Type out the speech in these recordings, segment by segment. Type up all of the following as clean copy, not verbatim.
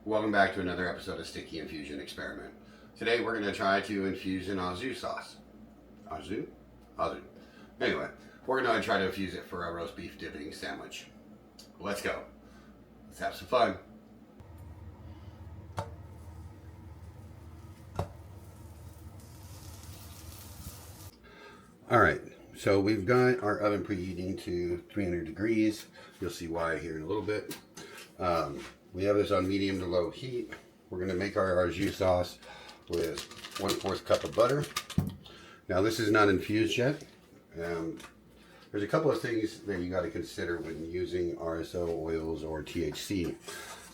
Welcome back to another episode of Sticky Infusion Experiment. Today we're going to try to infuse an au jus sauce. Au jus? Au jus. Anyway, we're going to try to infuse it for a roast beef dipping sandwich. Let's go. Let's have some fun. Alright, so we've got our oven preheating to 300 degrees. You'll see why here in a little bit. We have this on medium to low heat. We're going to make our jus sauce with 1/4 cup of butter. Now this is not infused yet. There's a couple of things that you got to consider when using RSO oils or THC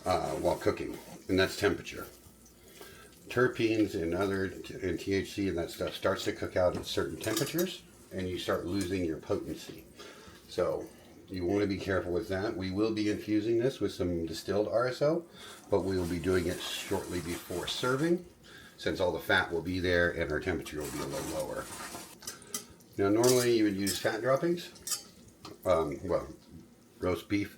while cooking, and that's temperature. Terpenes and THC and that stuff starts to cook out at certain temperatures, and you start losing your potency. So you want to be careful with that. We will be infusing this with some distilled RSO, but we will be doing it shortly before serving, since all the fat will be there and our temperature will be a little lower. Now normally you would use fat droppings, roast beef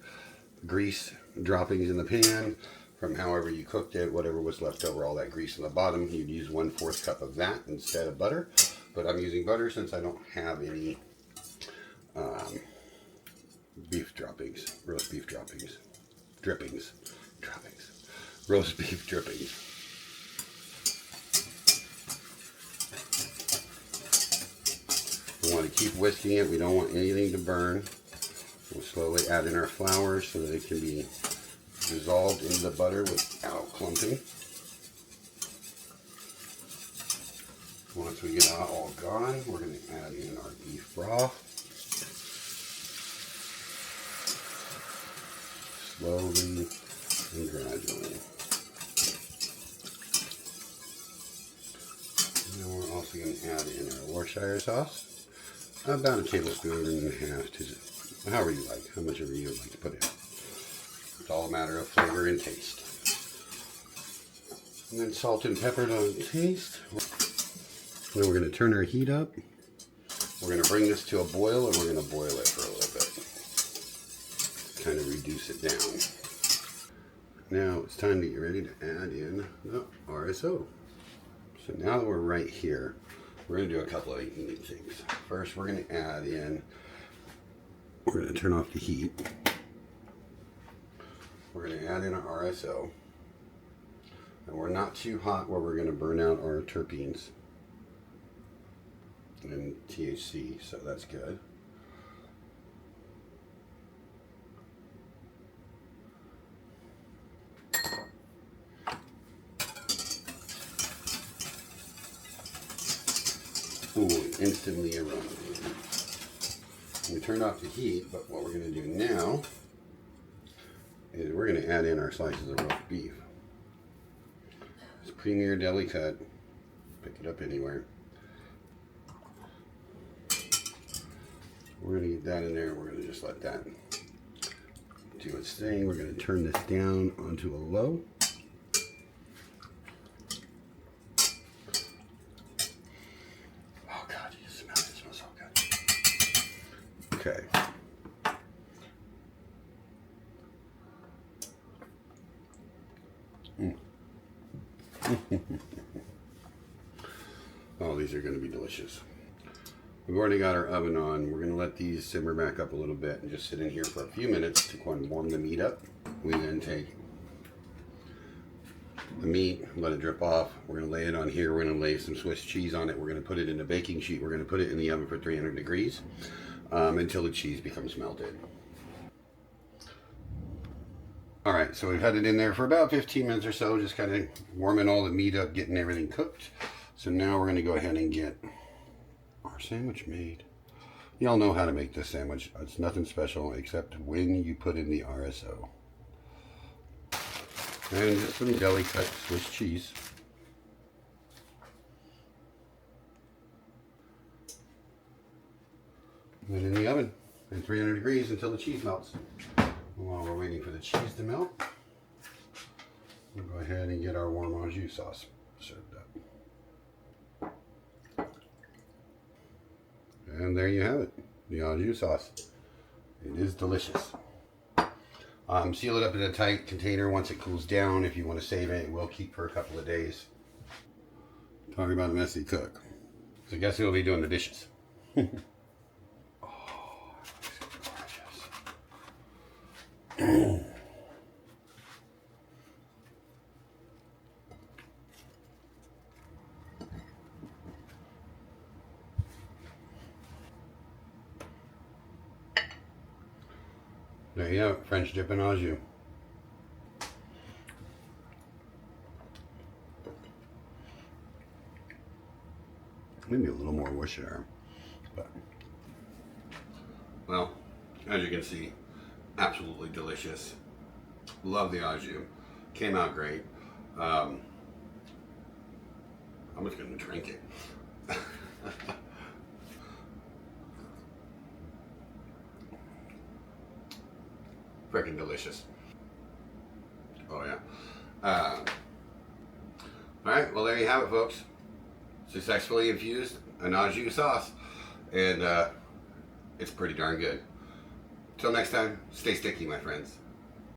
grease droppings in the pan from however you cooked it, whatever was left over, all that grease on the bottom. You'd use 1/4 cup of that instead of butter, but I'm using butter since I don't have any beef droppings, roast beef droppings, roast beef drippings. We want to keep whisking it. We don't want anything to burn. We'll slowly add in our flour so that it can be dissolved into the butter without clumping. Once we get it all gone, we're going to add in our beef broth. Slowly and gradually. And then we're also going to add in our Worcestershire sauce. About a tablespoon and a half to however you like, how much ever you like to put in. It's all a matter of flavor and taste. And then salt and pepper to taste. Then we're going to turn our heat up. We're going to bring this to a boil, and we're going to boil it for a little bit. Kind of reduce it down. Now it's time to get ready to add in the RSO. So now that we're right here, we're going to do a couple of neat things. First, we're going to add in, we're going to turn off the heat. We're going to add in our RSO. And we're not too hot where we're going to burn out our terpenes and THC, so that's good. Ooh, instantly aromatizing. We turned off the heat, but what we're going to do now is we're going to add in our slices of roast beef. It's Premier Deli Cut. Pick it up anywhere. We're going to get that in there. We're going to just let that do its thing. We're going to turn this down onto a low. Oh God, you smell it. It smells so good. Okay. Oh, these are going to be delicious. We've already got our oven on. We're going to let these simmer back up a little bit and just sit in here for a few minutes to warm the meat up. We then take the meat, let it drip off. We're going to lay it on here. We're going to lay some Swiss cheese on it. We're going to put it in a baking sheet. We're going to put it in the oven for 300 degrees until the cheese becomes melted. Alright, so we've had it in there for about 15 minutes or so, just kind of warming all the meat up, getting everything cooked. So now we're going to go ahead and get our sandwich made. Y'all know how to make this sandwich. It's nothing special except when you put in the RSO. And just some deli cut Swiss cheese. And then in the oven at 300 degrees until the cheese melts. While we're waiting for the cheese to melt, we'll go ahead and get our warm au jus sauce served up. And there you have it, the au jus sauce. It is delicious. Seal it up in a tight container once it cools down. If you want to save it, it will keep for a couple of days. Talking about a messy cook. So guess who will be doing the dishes? Oh, gorgeous. There you go, French dip and au jus. Maybe a little more Worcestershire, but well, as you can see, absolutely delicious. Love the au jus. Came out great. I'm just gonna drink it. Freaking delicious. Oh yeah. All right, well there you have it, folks. Successfully infused an au jus sauce, and it's pretty darn good. Till next time, stay sticky, my friends.